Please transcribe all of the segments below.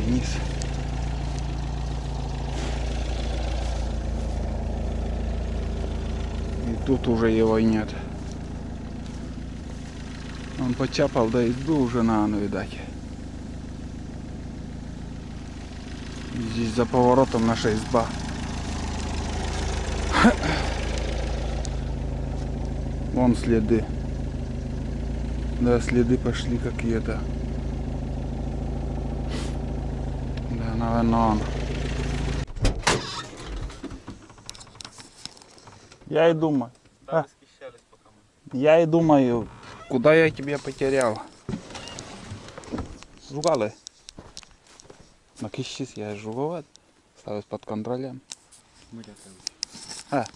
Денис. И тут уже его нет. Он почапал до избы уже, наверное, видать. И здесь за поворотом наша изба. Вон следы. Да, следы пошли какие-то. Да, наверное, он. Я и думаю. Я и думаю, куда я тебя потерял. Жугали. На кищис я жуговать. Ставишь под контролем. Да,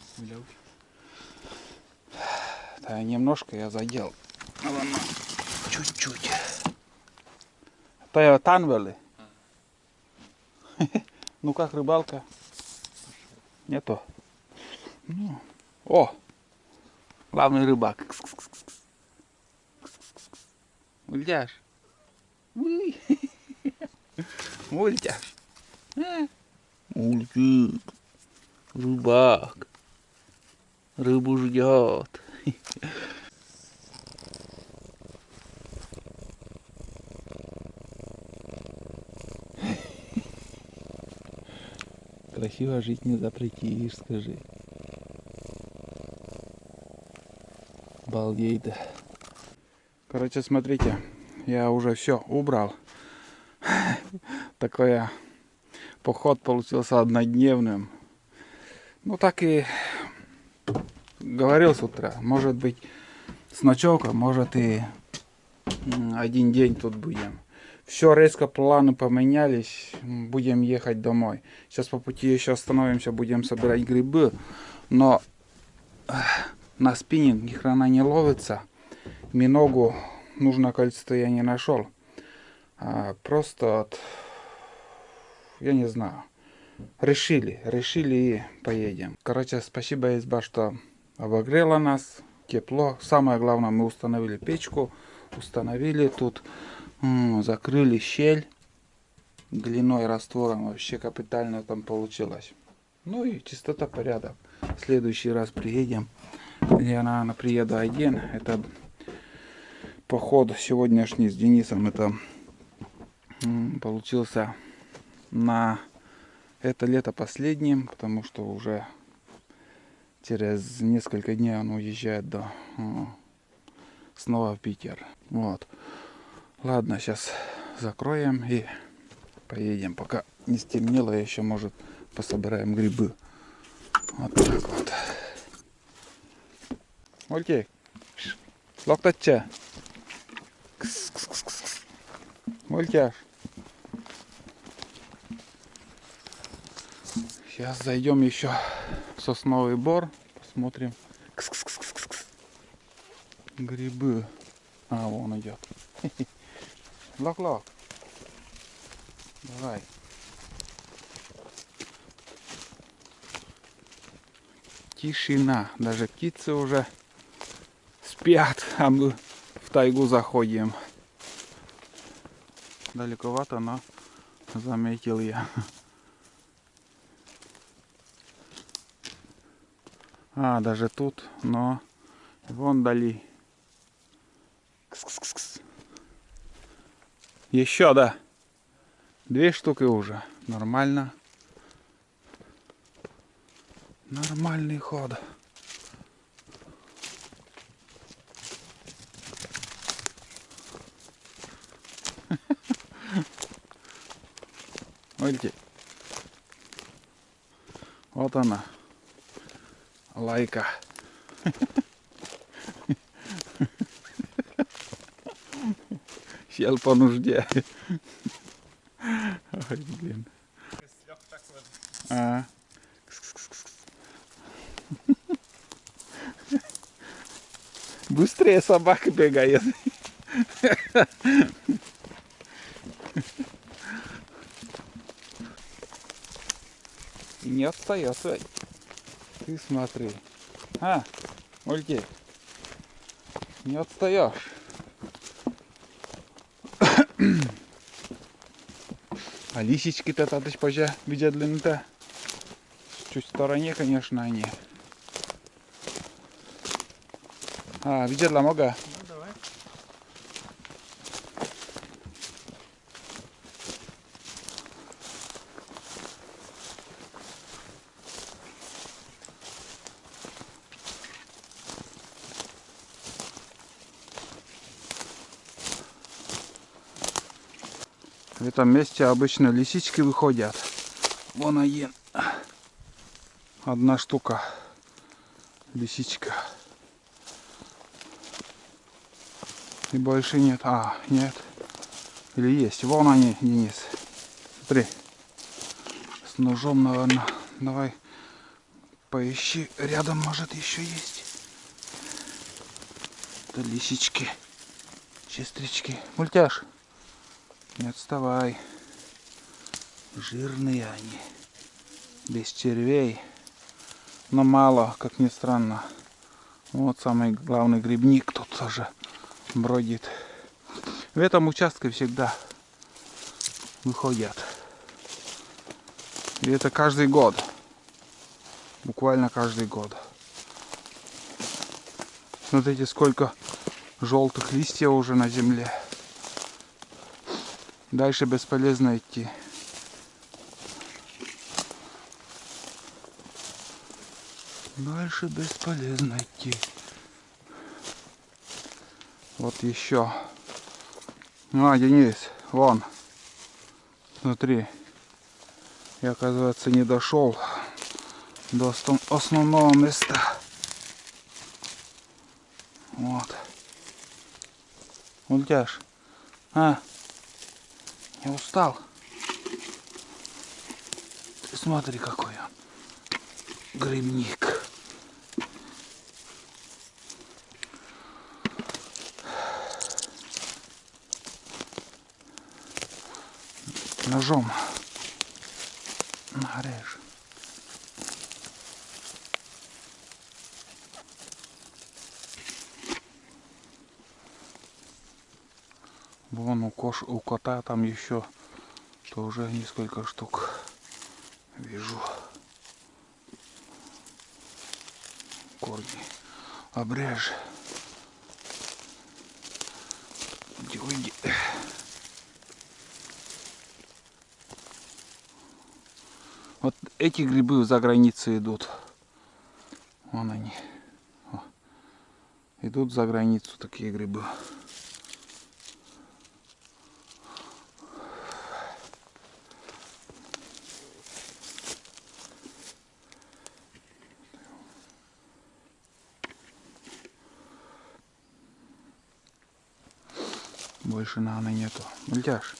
немножко я задел. Чуть-чуть. То я танвели. Ну как рыбалка? Нету. Ну. О! Главный рыбак. Мультяш. Мультяш. Мультик. Рыбак. Рыбу ждет. Красиво жить не запретишь, скажи. Балдей, да. Короче, смотрите, я уже все убрал. Такой поход получился однодневным. Ну так и говорил с утра. Может быть с ночевкой, может и один день тут будем. Все резко планы поменялись. Будем ехать домой. Сейчас по пути еще остановимся, будем собирать грибы. Но на спиннинг ни хрена не ловится. Миногу нужное количество я не нашел. Просто я не знаю. Решили и поедем. Короче, спасибо, изба, что обогрела нас. Тепло. Самое главное, мы установили печку. Установили тут. Закрыли щель. Глиной, раствором. Вообще капитально там получилось. Ну и чистота, порядок. В следующий раз приедем. Я, наверное, приеду один. Это поход сегодняшний с Денисом. Это получился на это лето последним, потому что уже через несколько дней он уезжает снова в Питер. Вот. Ладно, сейчас закроем и поедем. Пока не стемнело, еще, может, пособираем грибы. Вот так вот. Окей. Локтача. Мультяш. Сейчас зайдем еще в сосновый бор. Посмотрим. Грибы. Вон идет. Лок-лок. Давай. Тишина. Даже птицы уже спят, а мы в тайгу заходим. Далековато, но заметил я. Даже тут, но вон дали. Кс-кс-кс. Еще, да. 2 штуки уже. Нормально. Нормальный ход. Видите? Вот она. Лайка. Сел по нужде. Ой, блин. Быстрее собака бегает. И не отстает. Ты смотри. Ульки. Не отстаешь. А лисички-то татыш пожа видят-то. Чуть в стороне, конечно, они. А, видят-ла мога? Ну давай. В этом месте обычно лисички выходят. Вон один. Одна штука. Лисичка. И больше нет. А, нет. Или есть. Вон они, Денис. Смотри. С ножом, наверное. Давай поищи. Рядом, может, еще есть. Это лисички. Чистрички. Мультяш. Не отставай. Жирные они. Без червей. Но мало, как ни странно. Вот самый главный грибник тут тоже бродит. В этом участке всегда выходят. И это каждый год. Буквально каждый год. Смотрите, сколько желтых листьев уже на земле. Дальше бесполезно идти. Дальше бесполезно идти. Вот еще. А, Денис, вон. Смотри. Я, оказывается, не дошел до основного места. Вот. Мультяш. А? Не устал? Ты смотри, какой он. Грибник. Ножом нарежь. Вон у кота там еще тоже несколько штук вижу. Корни обрежь. Уйди. Вот эти грибы за границей идут. Вон они. О. Идут за границу такие грибы. Больше, наверное, нету. Мультяш.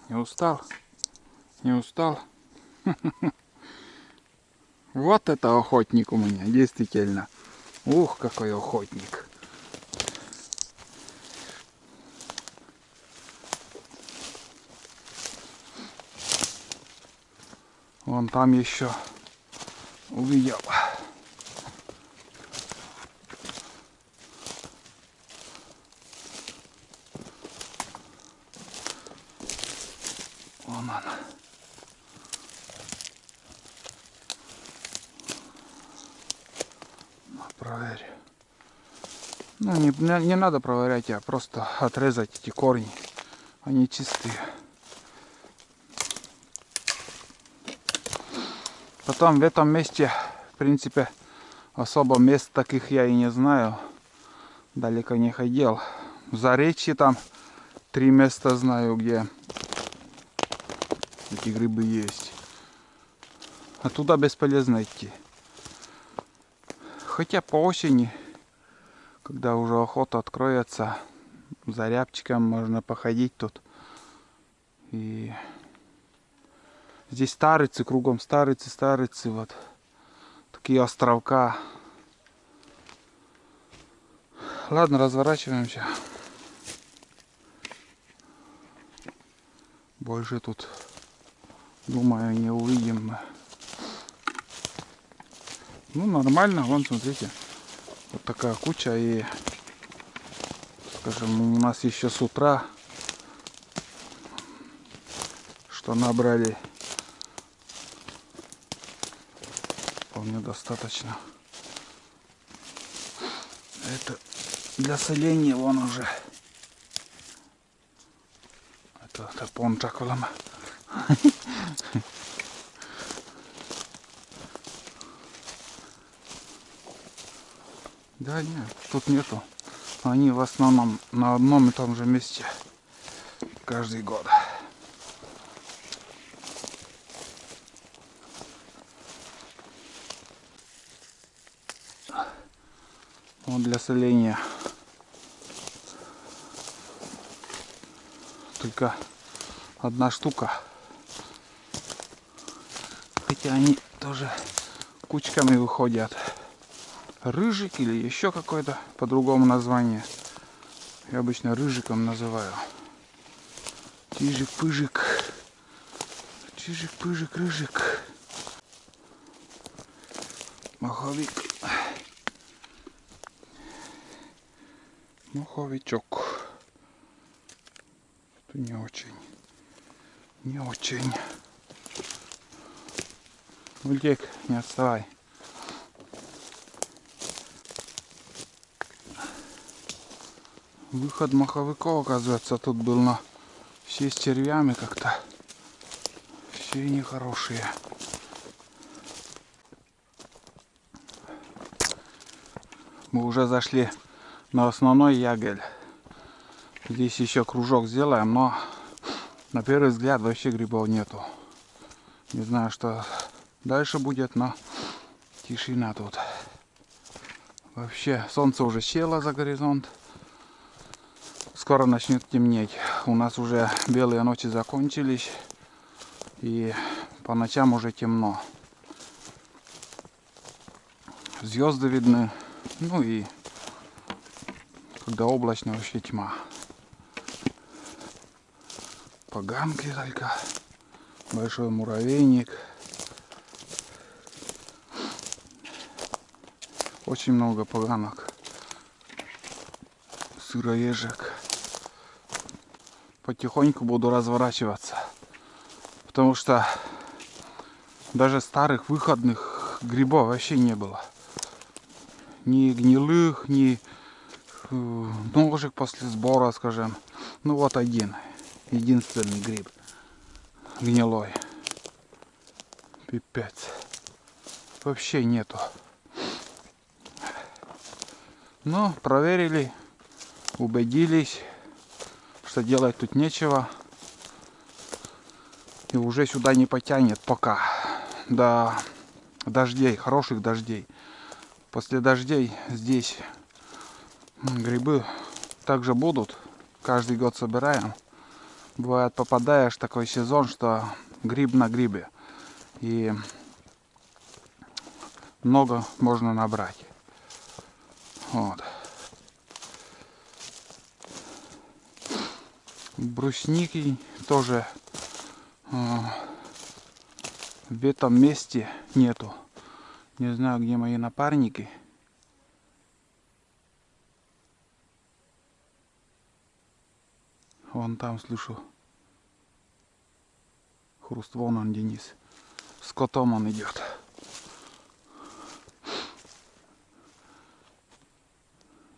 Не устал? Не устал? Вот это охотник у меня, действительно. Ух, какой охотник. Вон там еще увидел. Вон он. Проверь. Ну, не надо проверять, а просто отрезать эти корни. Они чистые. Потом в этом месте, в принципе, особо мест таких я и не знаю. Далеко не ходил. В Заречье там 3 места знаю, где эти грибы есть. А туда бесполезно идти. Хотя по осени, когда уже охота откроется, за рябчиком можно походить тут. И здесь старицы, кругом старицы, вот. Такие островка. Ладно, разворачиваемся. Больше тут, думаю, не увидим мы. Ну, нормально, вон, смотрите. Вот такая куча. И, скажем, у нас еще с утра понабрали. Вполне достаточно. Это для соления вон уже. Это пончаколама. Да нет, тут нету. Они в основном на одном и том же месте каждый год. Вот для соления только одна штука. Хотя они тоже кучками выходят. Рыжик или еще какое-то по-другому название. Я обычно рыжиком называю. Чижик-пыжик. Чижик-пыжик, рыжик. Маховик. Маховичок. Это не очень. Не очень. Мультик, не отставай. Выход маховиков, оказывается, тут был на все с червями как-то. Все нехорошие. Мы уже зашли на основной ягель. Здесь еще кружок сделаем, но на первый взгляд вообще грибов нету. Не знаю, что дальше будет, но тишина тут. Вообще солнце уже село за горизонт. Скоро начнет темнеть. У нас уже белые ночи закончились. И по ночам уже темно. Звезды видны. Ну и когда облачно, вообще тьма. Поганки только. Большой муравейник. Очень много поганок. Сыроежек. Потихоньку буду разворачиваться. Потому что даже старых выходных грибов вообще не было. Ни гнилых, ни ножек после сбора, скажем. Ну вот один. Единственный гриб. Гнилой. Пипец. Вообще нету. Но проверили. Убедились, что делать тут нечего. И уже сюда не потянет пока. До дождей, хороших дождей. После дождей здесь грибы также будут. Каждый год собираем. Бывает, попадаешь в такой сезон, что гриб на грибе. И много можно набрать. Вот. Брусники тоже в этом месте нету. Не знаю, где мои напарники. Вон там слышу. Хруст, вон он, Денис. С котом он идет.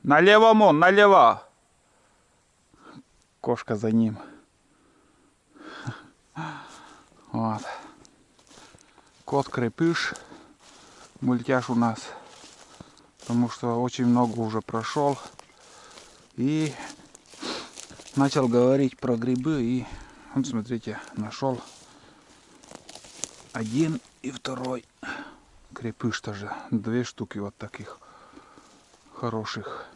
Налево, мон, налево. Кошка за ним. Вот. Кот-крепыш. Мультяш у нас. Потому что очень много уже прошел. И начал говорить про грибы. И вот смотрите, нашел один и второй крепыш тоже. 2 штуки вот таких хороших.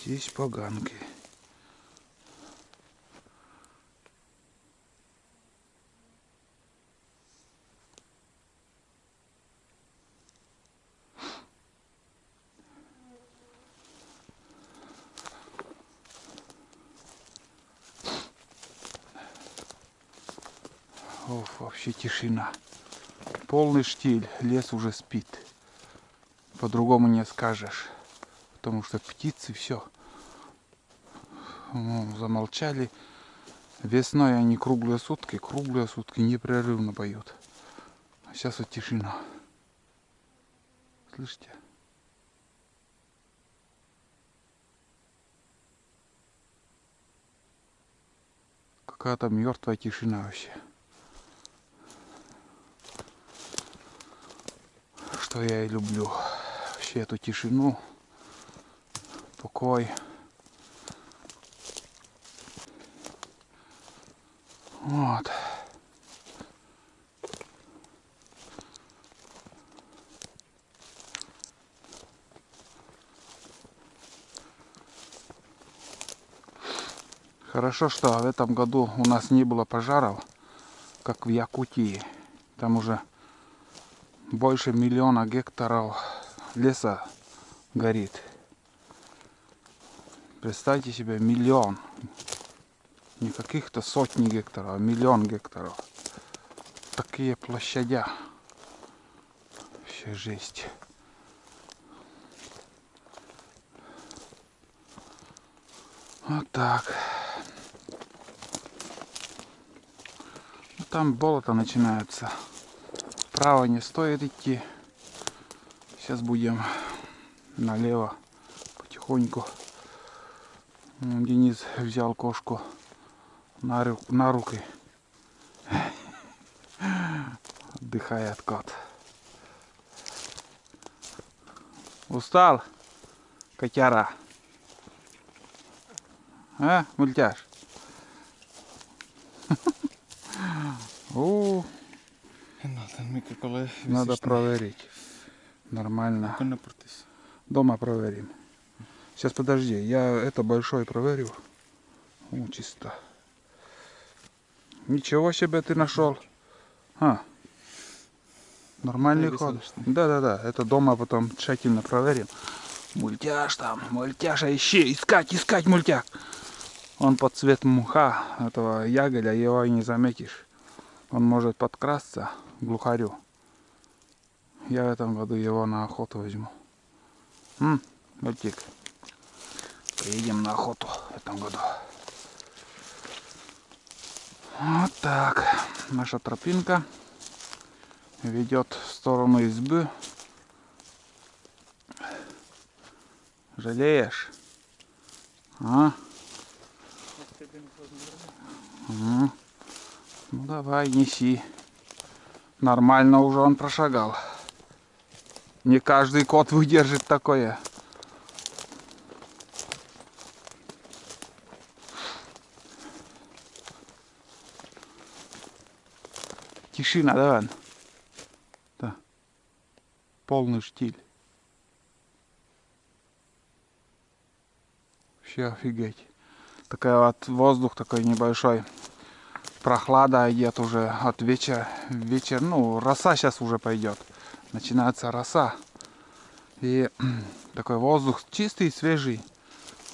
Здесь поганки. Оф, вообще тишина. Полный штиль. Лес уже спит. По-другому не скажешь. потому что птицы все замолчали. Весной они круглые сутки непрерывно поют. А сейчас вот тишина. Слышите? Какая-то мертвая тишина вообще. Что я и люблю. Вообще эту тишину, покой. Вот. Хорошо, что в этом году у нас не было пожаров, как в Якутии. Там уже больше 1 миллиона гектаров леса горит. Представьте себе, 1 миллион. Не каких-то сотни гектаров, а 1 миллион гектаров. Такие площадя. Вообще жесть. Вот так. Там болото начинается. Вправо не стоит идти. Сейчас будем налево потихоньку. Денис взял кошку на руки. Отдыхает кот. Устал, котяра? А, мультяш? Надо проверить. Нормально. Дома проверим. Сейчас подожди, я это большой проверю. О, чисто. Ничего себе ты нашел. А, нормальный ход. Да. Это дома потом тщательно проверим. Мультяш там, мультяша ищи, искать мультяк. Он под цвет мха этого яголя, его и не заметишь. Он может подкрасться к глухарю. Я в этом году его на охоту возьму. Мультик. Поедем на охоту в этом году. Вот так. Наша тропинка ведет в сторону избы. Жалеешь? А? Ну давай, неси. Нормально уже он прошагал. Не каждый кот выдержит такое. Тишина, давай. Да. Полный штиль. Вообще офигеть. Такая вот воздух такой небольшой. Прохлада идет уже от вечера. Ну, роса сейчас уже пойдет. Начинается роса. И такой воздух чистый, свежий.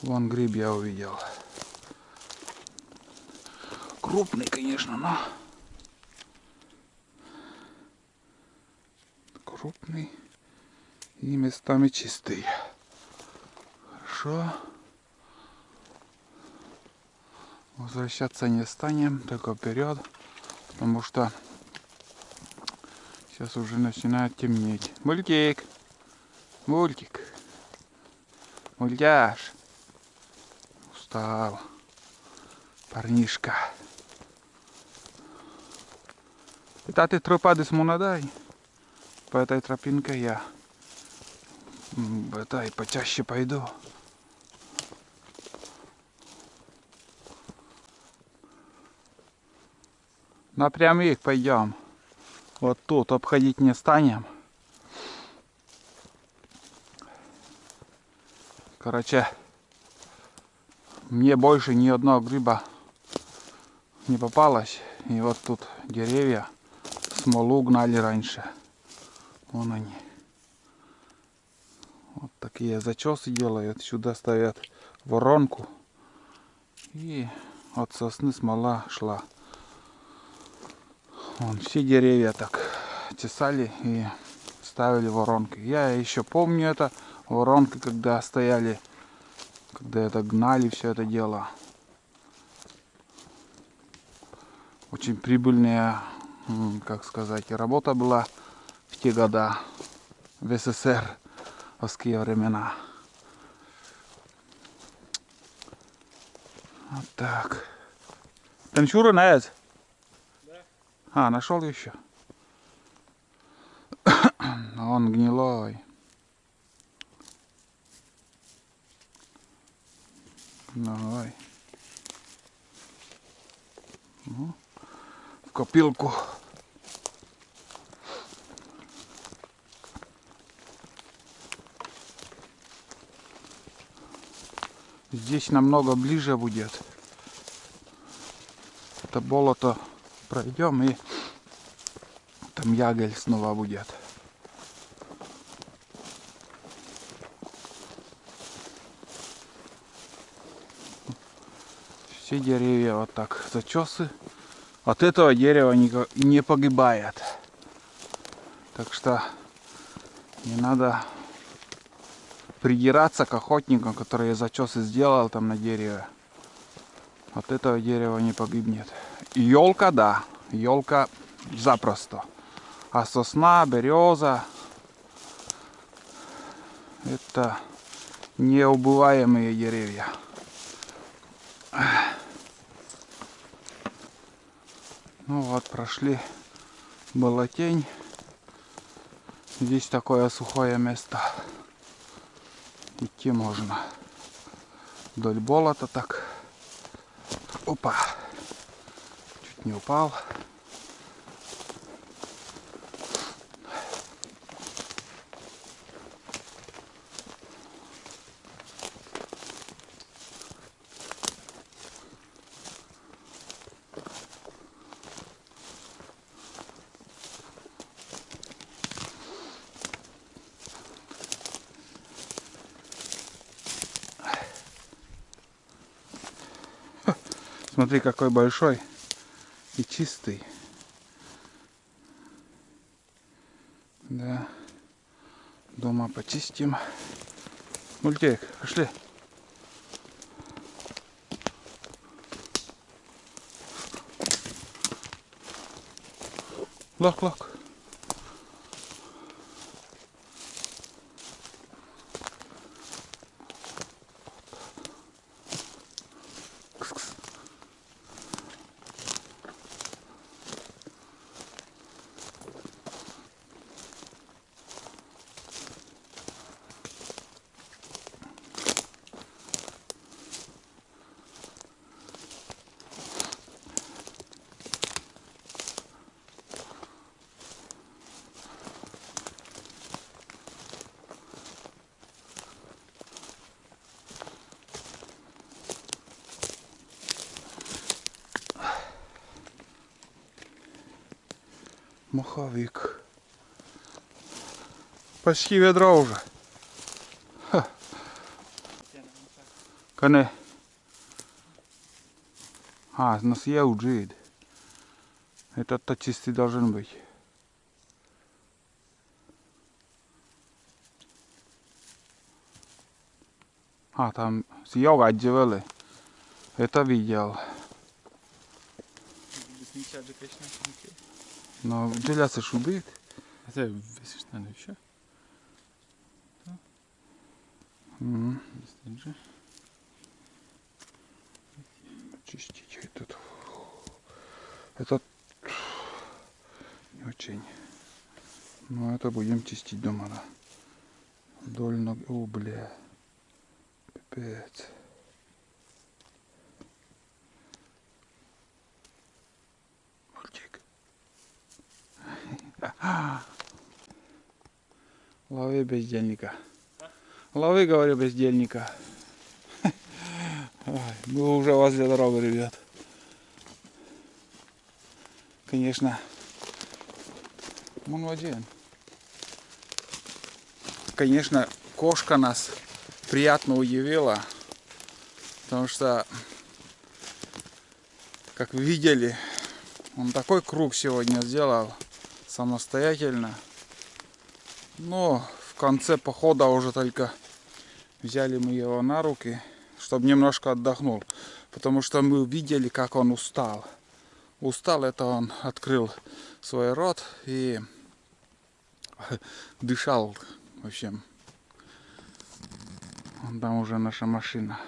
Вон гриб я увидел. Крупный, конечно, но крупный и местами чистый. Хорошо. Возвращаться не станем, только вперед, потому что сейчас уже начинает темнеть. Мультик, мультяш, устал, парнишка. Это ты тропады смунадай. По этой тропинке я и почаще пойду. Напрямик пойдем. Вот тут обходить не станем. Короче, мне больше ни одного гриба не попалось. И вот тут деревья смолу гнали раньше. Вон они. Вот такие зачесы делают. Сюда ставят воронку. И от сосны смола шла. Вон, все деревья так тесали и ставили воронки. Я еще помню это воронки, когда стояли, когда это гнали все это дело. Очень прибыльная, как сказать, работа была в те года в СССР, овские времена. Вот так. Танчура наез? Да. А, нашел еще. Он гнилой. Давай. Ну, в копилку. Здесь намного ближе будет. Это болото пройдем, и там ягель снова будет. Все деревья вот так, зачесы. От этого дерева не погибает. Так что не надо придираться к охотникам, которые зачесы сделал там на дереве. От этого дерева не погибнет. Елка, да, елка запросто. А сосна, береза — это неубываемые деревья. Ну вот, прошли болотень. Здесь такое сухое место. Идти можно. Вдоль болота так. Опа! Чуть не упал. Смотри, какой большой и чистый. Да. Дома почистим. Мультик, пошли. Лок. Моховик. Почти ведро уже. Ха. Кане. А, нас я уджид. Этот-то чистый должен быть. А, там съел отделали. Это видел. Но деляться шубит. Это висишь на еще. Чистить этот. Этот не очень. Но это будем чистить дома, да. Вдоль ног. О, бля. Пипец. Мультик. Лови бездельника. Лови, говорю, бездельника. Мы уже возле дороги, ребят. Конечно. Он один. Конечно, кошка нас приятно удивила. Потому что, как вы видели, он такой круг сегодня сделал самостоятельно. Но в конце похода уже только взяли мы его на руки, чтобы немножко отдохнул. Потому что мы видели, как он устал. Устал, это он открыл свой рот и дышал. В общем, там уже наша машина.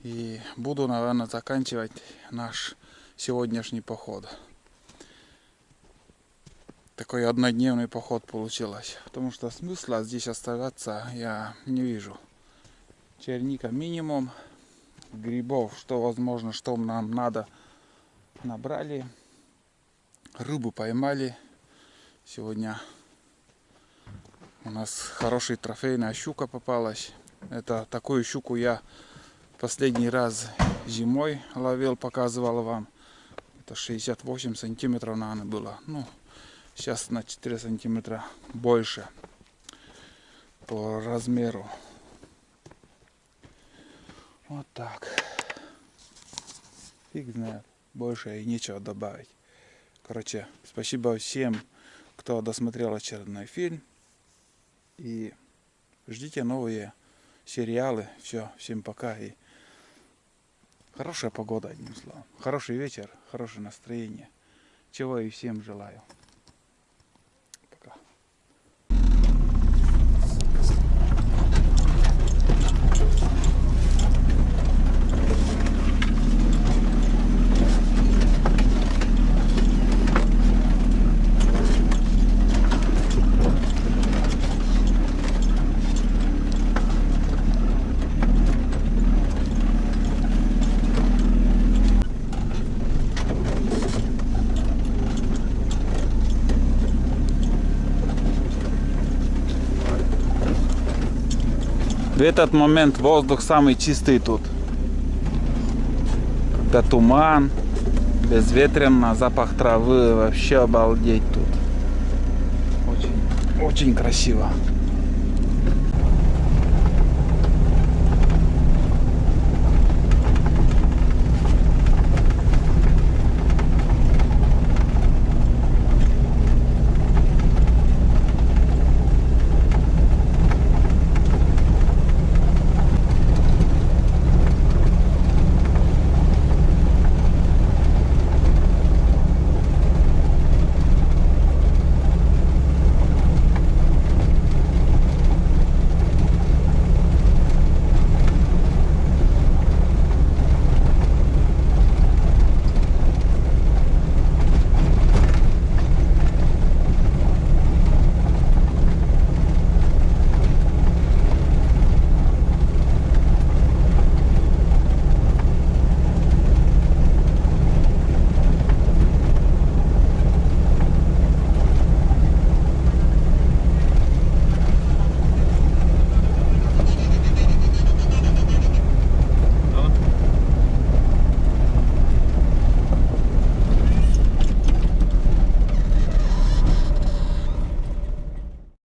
И буду, наверное, заканчивать наш сегодняшний поход. Такой однодневный поход получилось. Потому что смысла здесь оставаться я не вижу. Черника минимум. Грибов, что возможно, что нам надо, набрали. Рыбу поймали. Сегодня у нас хороший трофейная щука попалась. Это такую щуку я последний раз зимой ловил, показывал вам. Это 68 сантиметров, наверное, было. Ну, сейчас на 4 сантиметра больше по размеру. Вот так. Фиг знает. Больше и нечего добавить. Короче, спасибо всем, кто досмотрел очередной фильм. И ждите новые сериалы. Все, всем пока. И хорошая погода, одним словом. Хороший вечер, хорошее настроение. Чего и всем желаю. Пока. В этот момент воздух самый чистый тут. Когда туман, безветренно, запах травы, вообще обалдеть тут. Очень, очень красиво.